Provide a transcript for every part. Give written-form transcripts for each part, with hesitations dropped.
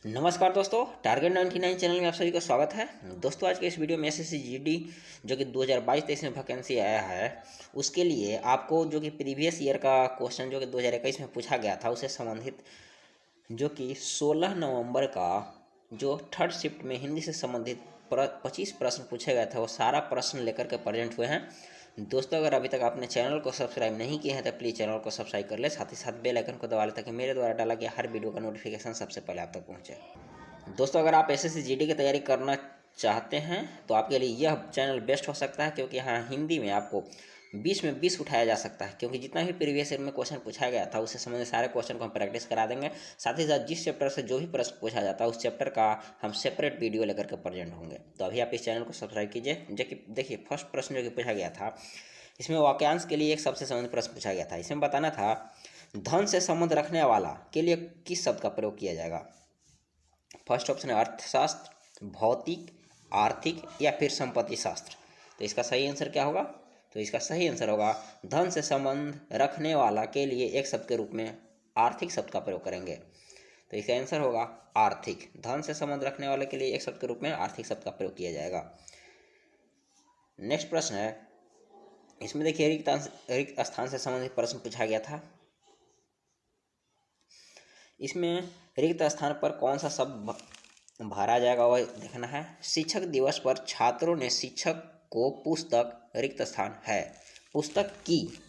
नमस्कार दोस्तों, target 99 channel में आप सभी का स्वागत है। दोस्तों, आज के इस वीडियो में एसएससी जीडी जो कि 2022-23 में वैकेंसी आया है, उसके लिए आपको जो कि प्रीवियस ईयर का क्वेश्चन जो कि 2021 में पूछा गया था उससे संबंधित जो कि 16 नवंबर का जो थर्ड शिफ्ट में हिंदी से संबंधित 25 प्रश्न पूछे गए थे, वो सारा प्रश्न लेकर के प्रेजेंट हुए हैं। दोस्तों, अगर अभी तक आपने चैनल को सब्सक्राइब नहीं किया है तो प्लीज़ चैनल को सब्सक्राइब कर ले, साथ ही साथ बेल आइकन को दबा लें ताकि मेरे द्वारा डाला गया हर वीडियो का नोटिफिकेशन सबसे पहले आप तक पहुंचे। दोस्तों, अगर आप एसएससी जीडी की तैयारी करना चाहते हैं तो आपके लिए यह चैनल बेस्ट हो सकता है, क्योंकि यहाँ हिंदी में आपको 20 में 20 उठाया जा सकता है, क्योंकि जितना भी प्रीवियस ईयर में क्वेश्चन पूछा गया था उससे संबंधित सारे क्वेश्चन को हम प्रैक्टिस करा देंगे। साथ ही साथ जिस चैप्टर से जो भी प्रश्न पूछा जाता है उस चैप्टर का हम सेपरेट वीडियो लेकर के प्रेजेंट होंगे। तो अभी आप इस चैनल को सब्सक्राइब कीजिए। देखिए, फर्स्ट प्रश्न जो कि पूछा गया था, इसमें वाक्यांश के लिए एक सबसे संबंधित प्रश्न पूछा गया था। इसमें बताना था धन से संबंध रखने वाला के लिए किस शब्द का प्रयोग किया जाएगा। फर्स्ट ऑप्शन है अर्थशास्त्र, भौतिक, आर्थिक या फिर संपत्ति शास्त्र। तो इसका सही आंसर क्या होगा? तो इसका सही आंसर होगा धन से संबंध रखने वाला के लिए एक शब्द के रूप में आर्थिक शब्द का प्रयोग करेंगे। तो इसका आंसर होगा आर्थिक। धन से संबंध रखने वाले के लिए एक शब्द के रूप में आर्थिक शब्द का प्रयोग किया जाएगा। नेक्स्ट प्रश्न है, इसमें देखिए रिक्त स्थान से संबंधित प्रश्न पूछा गया था। इसमें रिक्त स्थान पर कौन सा शब्द भरा जाएगा वह देखना है। शिक्षक दिवस पर छात्रों ने शिक्षक को पुस्तक, रिक्त स्थान है पुस्तक की।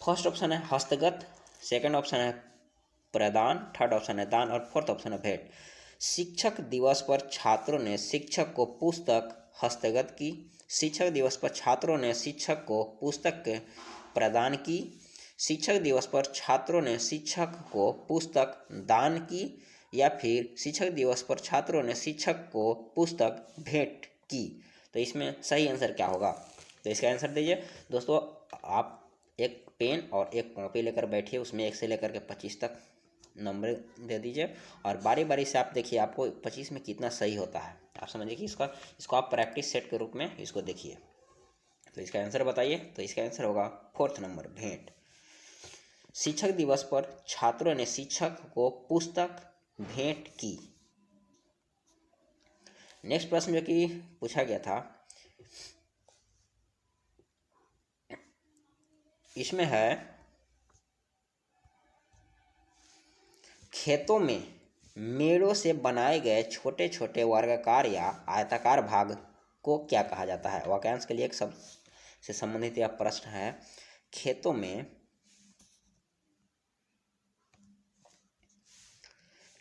फर्स्ट ऑप्शन है हस्तगत, सेकंड ऑप्शन है प्रदान, थर्ड ऑप्शन है दान और फोर्थ ऑप्शन है भेंट। शिक्षक दिवस पर छात्रों ने शिक्षक को पुस्तक हस्तगत की, शिक्षक दिवस पर छात्रों ने शिक्षक को पुस्तक प्रदान की, शिक्षक दिवस पर छात्रों ने शिक्षक को पुस्तक दान की, या फिर शिक्षक दिवस पर छात्रों ने शिक्षक को पुस्तक भेंट की। तो इसमें सही आंसर क्या होगा? तो इसका आंसर दीजिए। दोस्तों, आप एक पेन और एक कॉपी लेकर बैठिए, उसमें 1 से लेकर के 25 तक नंबर दे दीजिए और बारी बारी से आप देखिए आपको 25 में कितना सही होता है। आप समझिए कि इसको आप प्रैक्टिस सेट के रूप में इसको देखिए। तो इसका आंसर बताइए। तो इसका आंसर होगा फोर्थ नंबर, भेंट। शिक्षक दिवस पर छात्रों ने शिक्षक को पुस्तक भेंट की। नेक्स्ट प्रश्न जो कि पूछा गया था, इसमें है खेतों में मेड़ों से बनाए गए छोटे छोटे वर्गाकार या आयताकार भाग को क्या कहा जाता है। वाक्यांश के लिए एक शब्द से संबंधित यह प्रश्न है।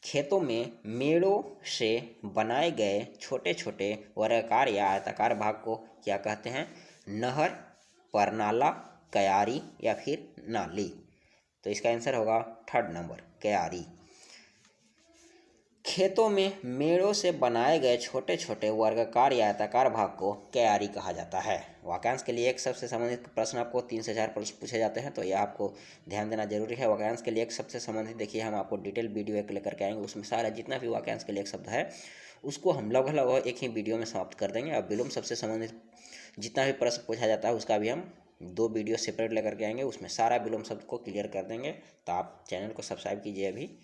खेतों में मेड़ों से बनाए गए छोटे छोटे वर्गाकार या आयताकार भाग को क्या कहते हैं? नहर, परनाला, क्यारी या फिर नाली। तो इसका आंसर होगा थर्ड नंबर, क्यारी। खेतों में मेड़ों से बनाए गए छोटे छोटे वर्गाकार या आयताकार भाग को क्यारी कहा जाता है। वाक्यांश के लिए एक सबसे संबंधित प्रश्न आपको 3 से 4 प्रश्न पूछे जाते हैं, तो यह आपको ध्यान देना जरूरी है। वाक्यांश के लिए एक सबसे संबंधित देखिए हम आपको डिटेल वीडियो एक लेकर के आएंगे, उसमें सारा जितना भी वाक्यांश के लिए एक शब्द है उसको हम लगभग एक ही वीडियो में समाप्त कर देंगे। और विलोम सबसे संबंधित जितना भी प्रश्न पूछा जाता है उसका भी हम 2 वीडियो सेपरेट लेकर के आएंगे, उसमें सारा विलोम शब्द को क्लियर कर देंगे। तो आप चैनल को सब्सक्राइब कीजिए अभी।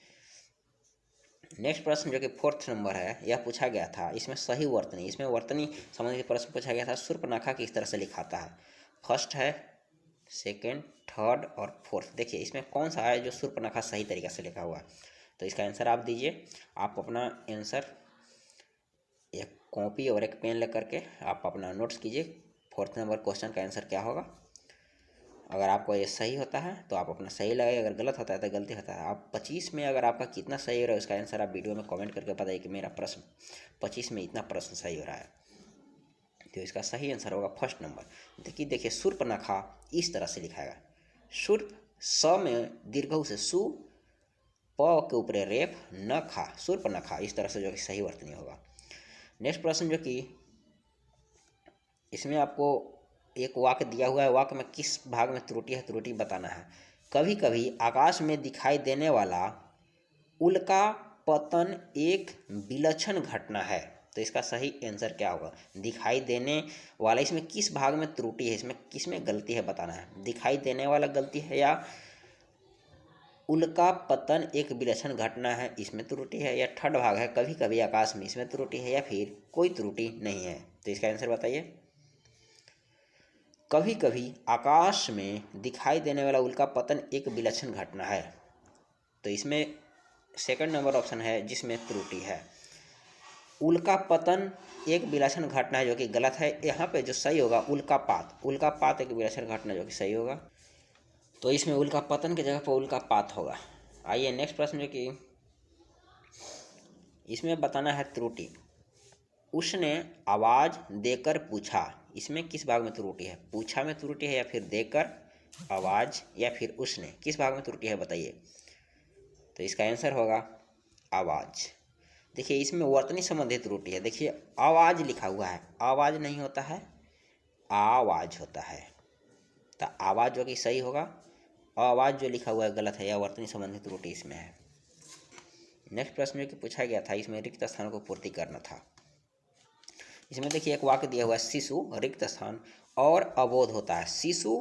नेक्स्ट प्रश्न जो कि फोर्थ नंबर है, यह पूछा गया था, इसमें सही वर्तनी, इसमें वर्तनी संबंधित प्रश्न पूछा गया था। शूर्पणखा किस तरह से लिखाता है? फर्स्ट है, सेकंड, थर्ड और फोर्थ। देखिए इसमें कौन सा है जो शूर्पणखा सही तरीके से लिखा हुआ है। तो इसका आंसर आप दीजिए। आप अपना आंसर एक कॉपी और एक पेन लेकर के आप अपना नोट्स कीजिए। फोर्थ नंबर क्वेश्चन का आंसर क्या होगा? अगर आपको ये सही होता है तो आप अपना सही लगाइए, अगर गलत होता है तो गलती होता है। आप 25 में अगर आपका कितना सही हो रहा है उसका आंसर आप वीडियो में कमेंट करके बताइए कि मेरा प्रश्न 25 में इतना प्रश्न सही हो रहा है। तो इसका सही आंसर होगा फर्स्ट नंबर। देखिए शूर्पणखा इस तरह से लिखाएगा। शूर्प, स में दीर्घ से सु, प के ऊपर रेफ, न खा, शूर्पणखा, इस तरह से जो कि सही वर्तनी होगा। नेक्स्ट प्रश्न जो कि इसमें आपको एक वाक्य दिया हुआ है, वाक्य में किस भाग में त्रुटि है, त्रुटि बताना है। कभी कभी आकाश में दिखाई देने वाला उल्का पतन एक विलक्षण घटना है। तो इसका सही आंसर क्या होगा? दिखाई देने वाला, इसमें किस भाग में त्रुटि है, इसमें किस में गलती है बताना है। दिखाई देने वाला गलती है या उल्का पतन एक विलक्षण घटना है, इसमें त्रुटि है। या थर्ड भाग है, कभी कभी आकाश में, इसमें त्रुटि है। या फिर कोई त्रुटि नहीं है। तो इसका आंसर बताइए। कभी कभी आकाश में दिखाई देने वाला उल्का पतन एक विलक्षण घटना है, तो इसमें सेकंड नंबर ऑप्शन है जिसमें त्रुटि है। उल्का पतन एक विलक्षण घटना है जो कि गलत है। यहाँ पे जो सही होगा उल्कापात एक विलक्षण घटना जो कि सही होगा। तो इसमें उल्का पतन की जगह पर उल्कापात होगा। आइए नेक्स्ट प्रश्न जो कि इसमें बताना है त्रुटि। उसने आवाज देकर पूछा, इसमें किस भाग में त्रुटि है? पूछा में त्रुटि है, या फिर देकर, आवाज, या फिर उसने, किस भाग में त्रुटि है बताइए। तो इसका आंसर होगा आवाज। देखिए इसमें वर्तनी संबंधित त्रुटि है। देखिए आवाज लिखा हुआ है, आवाज नहीं होता है, आवाज होता है। तो आवाज जो कि सही होगा, आवाज जो लिखा हुआ है गलत है, या वर्तनी संबंधित त्रुटि इसमें है। नेक्स्ट प्रश्न जो कि पूछा गया था, इसमें रिक्त स्थान को पूर्ति करना था। इसमें देखिए एक वाक्य दिया हुआ है, शिशु रिक्त स्थान और अबोध होता है। शिशु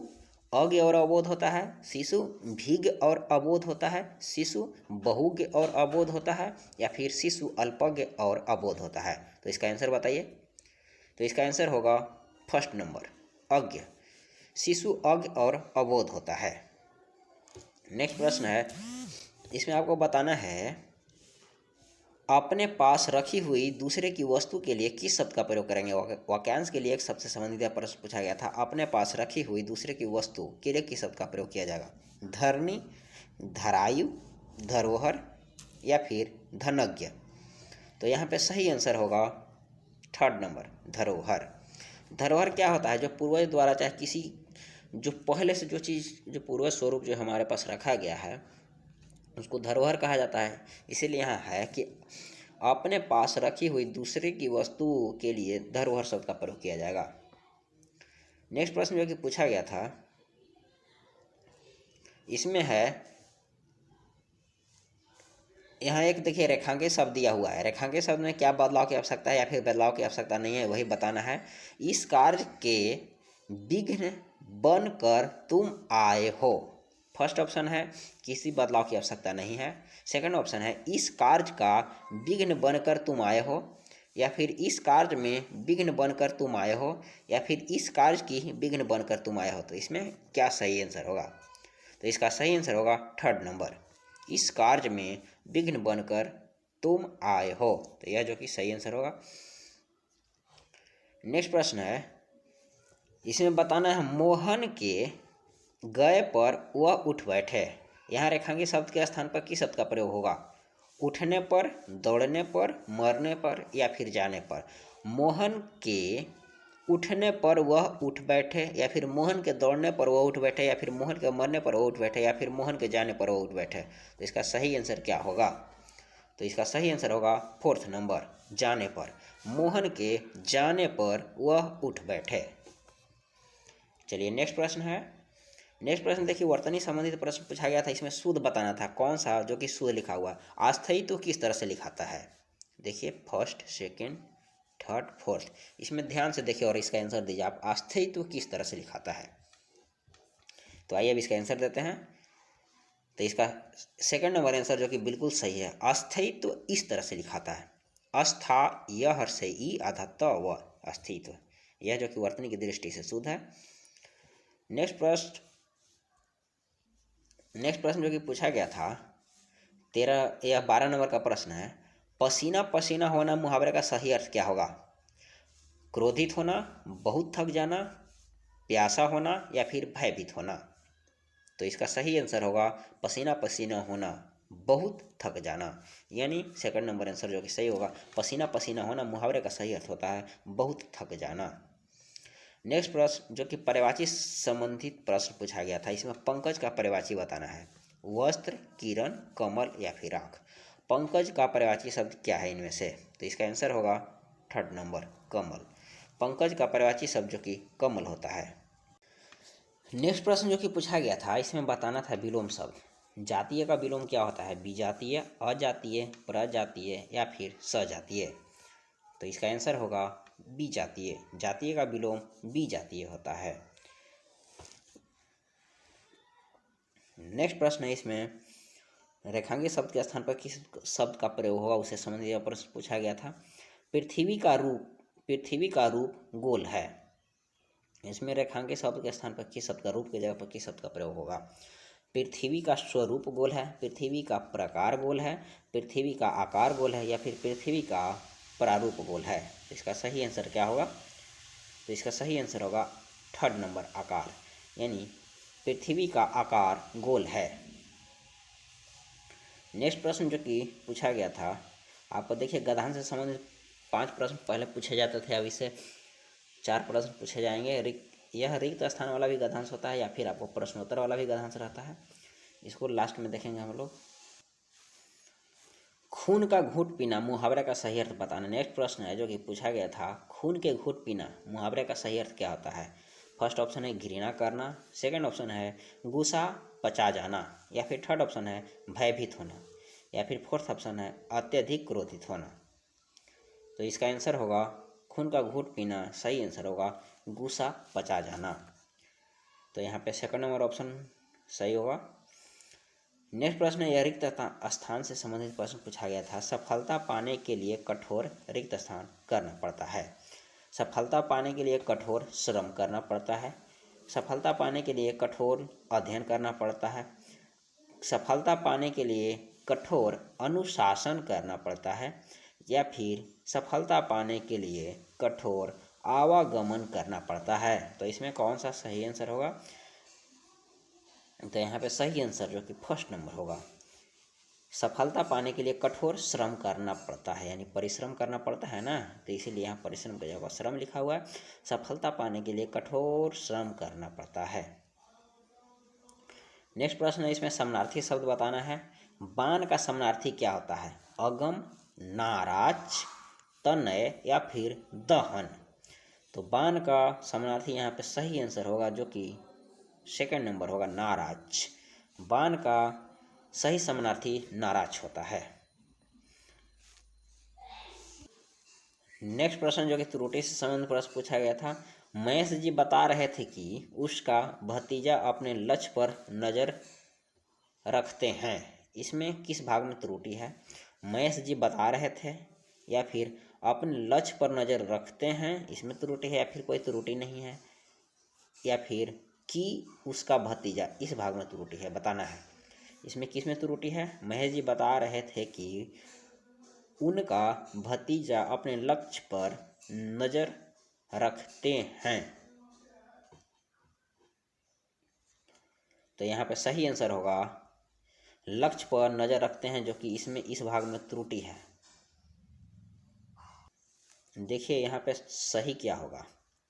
अज्ञ और अबोध होता है, शिशु भीग और अबोध होता है, शिशु बहुज्ञ और अबोध होता है, या फिर शिशु अल्पज्ञ और अबोध होता है। तो इसका आंसर बताइए। तो इसका आंसर होगा फर्स्ट नंबर, अज्ञ। शिशु अज्ञ और अबोध होता है। नेक्स्ट प्रश्न है, इसमें आपको बताना है अपने पास रखी हुई दूसरे की वस्तु के लिए किस शब्द का प्रयोग करेंगे। वाक्यांश के लिए एक शब्द से संबंधित प्रश्न पूछा गया था। अपने पास रखी हुई दूसरे की वस्तु के लिए किस शब्द का प्रयोग किया जाएगा? धरनी, धरायु, धरोहर, या फिर धनज्ञ। तो यहाँ पे सही आंसर होगा थर्ड नंबर, धरोहर। धरोहर क्या होता है? जो पूर्वज द्वारा, चाहे किसी जो पहले से जो चीज़, जो पूर्वज स्वरूप जो हमारे पास रखा गया है उसको धरोहर कहा जाता है। इसीलिए यहाँ है कि अपने पास रखी हुई दूसरे की वस्तु के लिए धरोहर शब्द का प्रयोग किया जाएगा। नेक्स्ट प्रश्न जो कि पूछा गया था, इसमें है यहाँ एक देखिए रेखांकित शब्द दिया हुआ है। रेखांकित शब्द में क्या बदलाव की आवश्यकता है या फिर बदलाव की आवश्यकता नहीं है, वही बताना है। इस कार्य के विघ्न बनकर तुम आए हो। फर्स्ट ऑप्शन है किसी बदलाव की आवश्यकता नहीं है। सेकंड ऑप्शन है इस कार्य का विघ्न बनकर तुम आए हो, या फिर इस कार्य में विघ्न बनकर तुम आए हो, या फिर इस कार्य की विघ्न बनकर तुम आए हो। तो इसमें क्या सही आंसर होगा? तो इसका सही आंसर होगा थर्ड नंबर, इस कार्य में विघ्न बनकर तुम आए हो। तो यह जो कि सही आंसर होगा। नेक्स्ट प्रश्न है, इसमें बताना है मोहन के गए पर वह उठ बैठे। यहाँ रेखांकित शब्द के स्थान पर किस शब्द का प्रयोग होगा? उठने पर, दौड़ने पर, मरने पर, या फिर जाने पर। मोहन के उठने पर वह उठ बैठे, या फिर मोहन के दौड़ने पर वह उठ बैठे, या फिर मोहन के मरने पर वह उठ बैठे, या फिर मोहन के जाने पर वह उठ बैठे। तो इसका सही आंसर क्या होगा? तो इसका सही आंसर होगा फोर्थ नंबर, जाने पर। मोहन के जाने पर वह उठ बैठे। चलिए नेक्स्ट प्रश्न है। नेक्स्ट प्रश्न देखिए वर्तनी संबंधित प्रश्न पूछा गया था। इसमें शुद्ध बताना था, कौन सा जो कि शुद्ध लिखा हुआ। अस्थायित्व तो किस तरह से लिखाता है? देखिए फर्स्ट, सेकंड, थर्ड, फोर्थ, इसमें ध्यान से देखिए और इसका आंसर दीजिए आप। अस्थायित्व तो किस तरह से लिखाता है? तो आइए अब इसका आंसर देते हैं। तो इसका सेकंड नंबर आंसर जो कि बिल्कुल सही है, अस्थायित्व तो इस तरह से लिखाता है। अस्था यह से ई आधा त व अस्तित्व, यह जो कि वर्तनी की दृष्टि से शुद्ध है। नेक्स्ट प्रश्न जो कि पूछा गया था 12 नंबर का प्रश्न है, पसीना पसीना होना मुहावरे का सही अर्थ क्या होगा? क्रोधित होना, बहुत थक जाना, प्यासा होना, या फिर भयभीत होना। तो इसका सही आंसर होगा पसीना पसीना होना, बहुत थक जाना, यानी सेकंड नंबर आंसर जो कि सही होगा। पसीना पसीना होना मुहावरे का सही अर्थ होता है बहुत थक जाना। नेक्स्ट प्रश्न जो कि पर्यायवाची संबंधित प्रश्न पूछा गया था। इसमें पंकज का पर्यायवाची बताना है। वस्त्र, किरण, कमल, या फिर आँख। पंकज का पर्यायवाची शब्द क्या है इनमें से? तो इसका आंसर होगा थर्ड नंबर, कमल। पंकज का पर्यायवाची शब्द जो कि कमल होता है। नेक्स्ट प्रश्न जो कि पूछा गया था, इसमें बताना था विलोम शब्द। जातीय का विलोम क्या होता है? विजातीय, अजातीय, प्रजातीय, या फिर सजातीय। तो इसका आंसर होगा विजातीय। जातीय का विलोम विजातीय होता है। नेक्स्ट प्रश्न है इसमें, रेखांकित शब्द के स्थान पर किस शब्द का प्रयोग होगा उसे संबंधित यह प्रश्न पूछा गया था। पृथ्वी का रूप गोल है। इसमें रेखांकित शब्द के स्थान पर किस शब्द का, रूप की जगह पर किस शब्द का प्रयोग होगा। पृथ्वी का स्वरूप गोल है, पृथ्वी का प्रकार गोल है, पृथ्वी का आकार गोल है, या फिर पृथ्वी का प्रारूप गोल है। इसका सही आंसर क्या होगा? तो इसका सही आंसर होगा थर्ड नंबर, आकार, यानी पृथ्वी का आकार गोल है। नेक्स्ट प्रश्न जो कि पूछा गया था, आपको देखिए गधान से संबंधित 5 प्रश्न पहले पूछे जाते थे, अब इससे 4 प्रश्न पूछे जाएंगे। यह रिक्त स्थान वाला भी गधांश होता है या फिर आपको प्रश्नोत्तर वाला भी गधांश रहता है, इसको लास्ट में देखेंगे हम लोग। खून का घूंट पीना मुहावरे का सही अर्थ बताना। नेक्स्ट प्रश्न है जो कि पूछा गया था, खून के घूंट पीना मुहावरे का सही अर्थ क्या होता है। फर्स्ट ऑप्शन है घृणा करना, सेकंड ऑप्शन है गुस्सा पचा जाना, या फिर थर्ड ऑप्शन है भयभीत होना, या फिर फोर्थ ऑप्शन है अत्यधिक क्रोधित होना। तो इसका आंसर होगा खून का घूंट पीना, सही आंसर होगा गुस्सा पचा जाना। तो यहाँ पे सेकंड नंबर ऑप्शन सही होगा। नेक्स्ट प्रश्न है, यह रिक्त स्थान से संबंधित प्रश्न पूछा गया था। सफलता पाने के लिए कठोर रिक्त स्थान करना पड़ता है। सफलता पाने के लिए कठोर श्रम करना पड़ता है, सफलता पाने के लिए कठोर अध्ययन करना पड़ता है, सफलता पाने के लिए कठोर अनुशासन करना पड़ता है, या फिर सफलता पाने के लिए कठोर आवागमन करना पड़ता है। तो इसमें कौन सा सही आंसर होगा? तो यहाँ पे सही आंसर जो कि फर्स्ट नंबर होगा, सफलता पाने के लिए कठोर श्रम करना पड़ता है, यानी परिश्रम करना पड़ता है ना, तो इसीलिए यहाँ परिश्रम की जगह श्रम लिखा हुआ है। सफलता पाने के लिए कठोर श्रम करना पड़ता है। नेक्स्ट प्रश्न है, इसमें समानार्थी शब्द बताना है। बाण का समानार्थी क्या होता है? अगम, नाराज, तनय, या फिर दहन। तो बाण का समानार्थी यहाँ पे सही आंसर होगा जो कि सेकंड नंबर होगा, नाराज। बाण का सही समानार्थी नाराज होता है। नेक्स्ट प्रश्न जो कि त्रुटि से संबंधित प्रश्न पूछा गया था। महेश जी बता रहे थे कि उसका भतीजा अपने लक्ष्य पर नज़र रखते हैं, इसमें किस भाग में त्रुटि है? महेश जी बता रहे थे, या फिर अपने लक्ष्य पर नज़र रखते हैं, इसमें त्रुटि है, या फिर कोई त्रुटि नहीं है, या फिर कि उसका भतीजा, इस भाग में त्रुटि है, बताना है। इसमें किस में त्रुटि है? महेश जी बता रहे थे कि उनका भतीजा अपने लक्ष्य पर नज़र रखते हैं, तो यहाँ पे सही आंसर होगा लक्ष्य पर नज़र रखते हैं, जो कि इसमें इस भाग में त्रुटि है। देखिए यहाँ पे सही क्या होगा,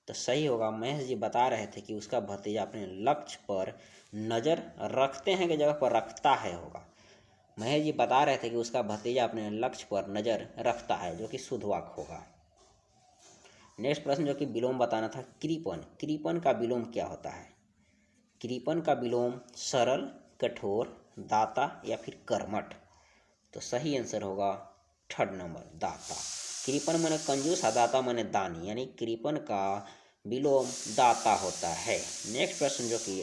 तो सही होगा महेश जी बता रहे थे कि उसका भतीजा अपने लक्ष्य पर नज़र रखते हैं की जगह पर रखता है होगा। महेश जी बता रहे थे कि उसका भतीजा अपने लक्ष्य पर नज़र रखता है, जो कि शुद्ध वाक्य होगा। नेक्स्ट प्रश्न जो कि विलोम बताना था, कृपण। कृपण का विलोम क्या होता है? कृपण का विलोम सरल, कठोर, दाता, या फिर कर्मठ। तो सही आंसर होगा थर्ड नंबर, दाता। कृपण माने कंजूस, दाता माने दानी, यानी कृपण का विलोम दाता होता है। नेक्स्ट प्रश्न जो कि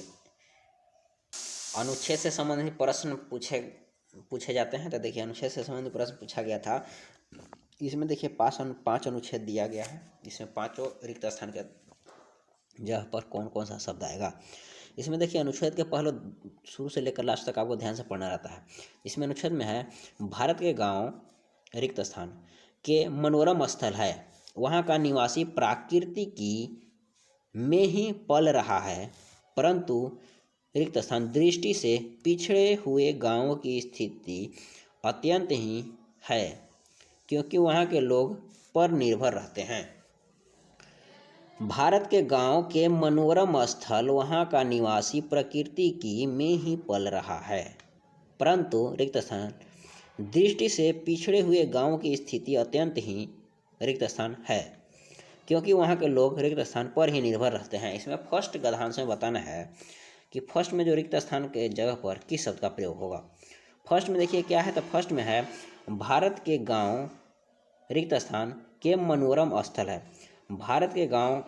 अनुच्छेद से संबंधित प्रश्न पूछे जाते हैं, तो देखिए अनुच्छेद से संबंधित प्रश्न पूछा गया था। इसमें देखिए 5 अनुच्छेद दिया गया है, इसमें 5 रिक्त स्थान के जगह पर कौन कौन सा शब्द आएगा। इसमें देखिए अनुच्छेद के पहले शुरू से लेकर लास्ट तक आपको ध्यान से पढ़ना रहता है। इसमें अनुच्छेद में है, भारत के गांव रिक्त स्थान के मनोरम स्थल है, वहाँ का निवासी प्रकृति की में ही पल रहा है, परंतु रिक्त स्थान दृष्टि से पिछड़े हुए गांवों की स्थिति अत्यंत ही है, क्योंकि वहाँ के लोग पर निर्भर रहते हैं। भारत के गांव के मनोरम स्थल, वहाँ का निवासी प्रकृति की में ही पल रहा है, परंतु रिक्त स्थान दृष्टि से पिछड़े हुए गांव की स्थिति अत्यंत ही रिक्त स्थान है, क्योंकि वहाँ के लोग रिक्त स्थान पर ही निर्भर रहते हैं। इसमें फर्स्ट गद्यांश में बताना है कि फर्स्ट में जो रिक्त स्थान के जगह पर किस शब्द का प्रयोग होगा। फर्स्ट में देखिए क्या है, तो फर्स्ट में है भारत के गांव रिक्त स्थान के मनोरम स्थल है। भारत के गांव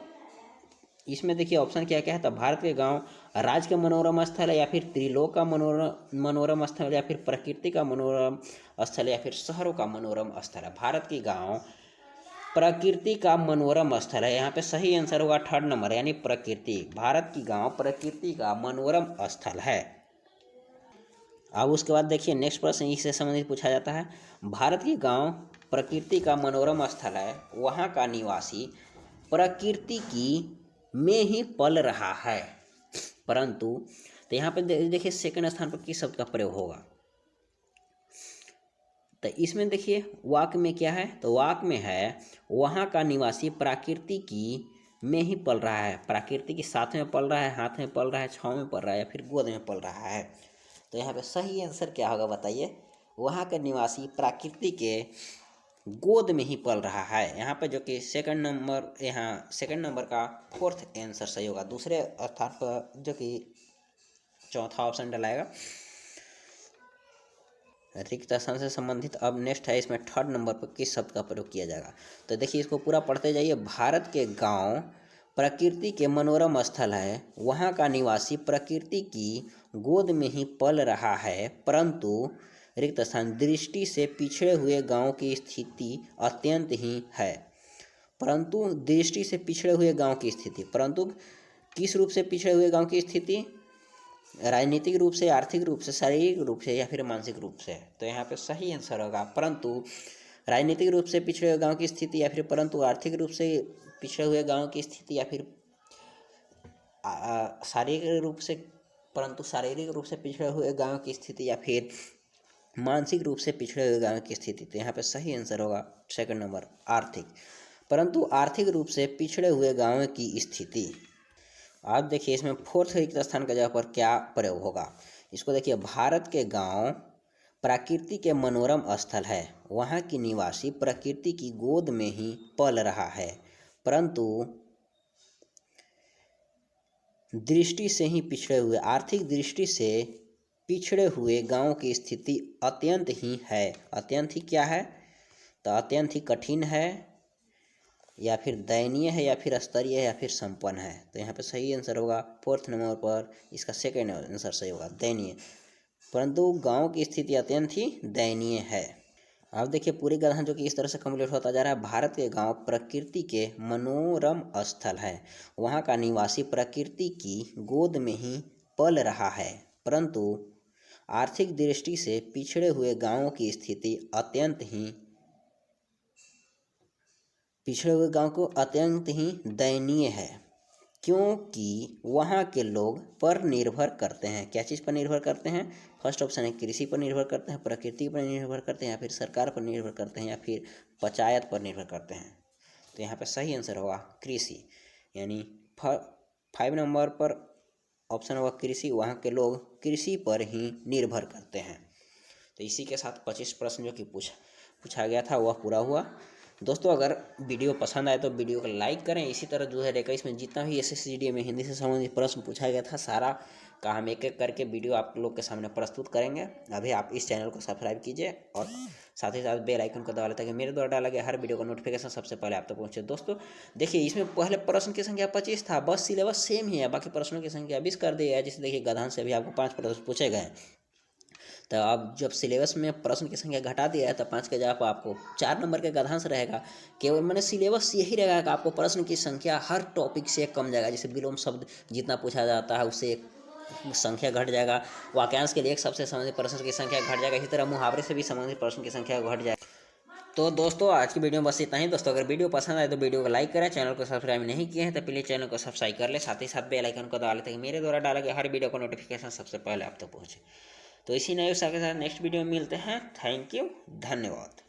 इसमें देखिए ऑप्शन क्या क्या है, तो भारत के गांव राज्य का मनोरम स्थल है, या फिर त्रिलोक का मनोरम स्थल है, या फिर प्रकृति का मनोरम स्थल है, या फिर शहरों का मनोरम स्थल है। भारत के गांव प्रकृति का मनोरम स्थल है। यहाँ पे सही आंसर होगा थर्ड नंबर, यानी प्रकृति। भारत की गांव प्रकृति का मनोरम स्थल है। अब उसके बाद देखिए नेक्स्ट प्रश्न इससे संबंधित पूछा जाता है, भारत के गांव प्रकृति का मनोरम स्थल है, वहाँ का निवासी प्रकृति की में ही पल रहा है, परंतु तो यहाँ पे देखिए सेकंड स्थान पर किस शब्द का प्रयोग होगा, तो इसमें देखिए वाक्य में क्या है, तो वाक्य में है वहाँ का निवासी प्रकृति की में ही पल रहा है। प्रकृति के साथ में पल रहा है, हाथ में पल रहा है, छाँव में पल रहा है, या फिर गोद में पल रहा है। तो यहाँ पे सही आंसर क्या होगा बताइए, वहाँ का निवासी प्रकृति के गोद में ही पल रहा है। यहाँ पे जो कि सेकंड नंबर का फोर्थ आंसर सही होगा। दूसरे स्थान पर जो कि चौथा ऑप्शन डलाएगा रिक्त स्थान से संबंधित। अब नेक्स्ट है, इसमें थर्ड नंबर पर किस शब्द का प्रयोग किया जाएगा, तो देखिए इसको पूरा पढ़ते जाइए। भारत के गांव प्रकृति के मनोरम स्थल है, वहाँ का निवासी प्रकृति की गोद में ही पल रहा है, परंतु रिक्त स्थान दृष्टि से पिछड़े हुए गांव की स्थिति अत्यंत ही है। परंतु दृष्टि से पिछड़े हुए गांव की स्थिति, परंतु किस रूप से पिछड़े हुए गांव की स्थिति, राजनीतिक रूप से, आर्थिक रूप से, शारीरिक रूप से, या फिर मानसिक रूप से। तो यहाँ पे सही आंसर होगा परंतु राजनीतिक रूप से पिछड़े हुए गांव की स्थिति, या फिर परंतु आर्थिक रूप से पिछड़े हुए गांव की स्थिति, या फिर शारीरिक रूप से परंतु शारीरिक रूप से पिछड़े हुए गांव की स्थिति, या फिर मानसिक रूप से पिछड़े हुए गांव की स्थिति। तो यहाँ पे सही आंसर होगा सेकंड नंबर आर्थिक, परंतु आर्थिक रूप से पिछड़े हुए गांव की स्थिति। आप देखिए इसमें फोर्थ रिक्त स्थान का जगह पर क्या प्रयोग होगा, इसको देखिए। भारत के गांव प्रकृति के मनोरम स्थल है, वहाँ की निवासी प्रकृति की गोद में ही पल रहा है, परंतु दृष्टि से ही पिछड़े हुए, आर्थिक दृष्टि से पिछड़े हुए गांव की स्थिति अत्यंत ही है। अत्यंत ही क्या है, तो अत्यंत ही कठिन है, या फिर दयनीय है, या फिर स्तरीय है, या फिर संपन्न है। तो यहाँ पे सही आंसर होगा फोर्थ नंबर पर, इसका सेकेंड आंसर सही होगा दयनीय, परंतु गांव की स्थिति अत्यंत ही दयनीय है। अब देखिए पूरी गधान जो कि इस तरह से कंप्लीट होता जा रहा है। भारत के गांव प्रकृति के मनोरम स्थल है, वहाँ का निवासी प्रकृति की गोद में ही पल रहा है, परंतु आर्थिक दृष्टि से पिछड़े हुए गांवों की स्थिति अत्यंत ही दयनीय है, क्योंकि वहाँ के लोग पर निर्भर करते हैं। क्या चीज़ पर निर्भर करते हैं, फर्स्ट ऑप्शन है कृषि पर निर्भर करते हैं, प्रकृति पर निर्भर करते हैं, या फिर सरकार पर निर्भर करते हैं, या फिर पंचायत पर निर्भर करते हैं। तो यहाँ पे सही आंसर होगा कृषि, यानी 5 नंबर पर ऑप्शन होगा कृषि। वहाँ के लोग कृषि पर ही निर्भर करते हैं। तो इसी के साथ 25 प्रश्न जो कि पूछा गया था वह पूरा हुआ। दोस्तों अगर वीडियो पसंद आए तो वीडियो को लाइक करें। इसी तरह 2021 में जितना भी SSCGD में हिंदी से संबंधित प्रश्न पूछा गया था सारा का हम एक एक करके वीडियो आप लोग के सामने प्रस्तुत करेंगे। अभी आप इस चैनल को सब्सक्राइब कीजिए और साथ ही साथ बेल आइकन को दबा लें ताकि मेरे द्वारा डाला गया हर वीडियो का नोटिफिकेशन सबसे पहले आप तक पहुंचे। दोस्तों देखिए इसमें पहले प्रश्न की संख्या 25 था, बस सिलेबस सेम ही है, बाकी प्रश्नों की संख्या 20 कर दी है। जैसे देखिए गधान से भी आपको 5 प्रश्न पूछे गए, तो अब जब सिलेबस में प्रश्न की संख्या घटा दिया है तो 5 के जगह पर आपको 4 नंबर के गधांश रहेगा। केवल मैंने सिलेबस यही रहेगा कि आपको प्रश्न की संख्या हर टॉपिक से कम जाएगा। जैसे विलोम शब्द जितना पूछा जाता है उससे संख्या घट जाएगा, वाक्यांश के लिए एक शब्द से संबंधित प्रश्न की संख्या घट जाएगा, इसी तरह मुहावरे से भी संबंधित प्रश्न की संख्या घट जाएगा। तो दोस्तों आज की वीडियो में बस इतना ही। दोस्तों अगर वीडियो पसंद आए तो वीडियो को लाइक करें, चैनल को सब्सक्राइब नहीं किए हैं तो प्लीज़ चैनल को सब्सक्राइब कर ले, साथ ही साथ बेल आइकन को दबा लें ताकि मेरे द्वारा डाला गया हर वीडियो का नोटिफिकेशन सबसे पहले आप तक पहुँचे। तो इसी नए के साथ नेक्स्ट वीडियो में मिलते हैं। थैंक यू, धन्यवाद।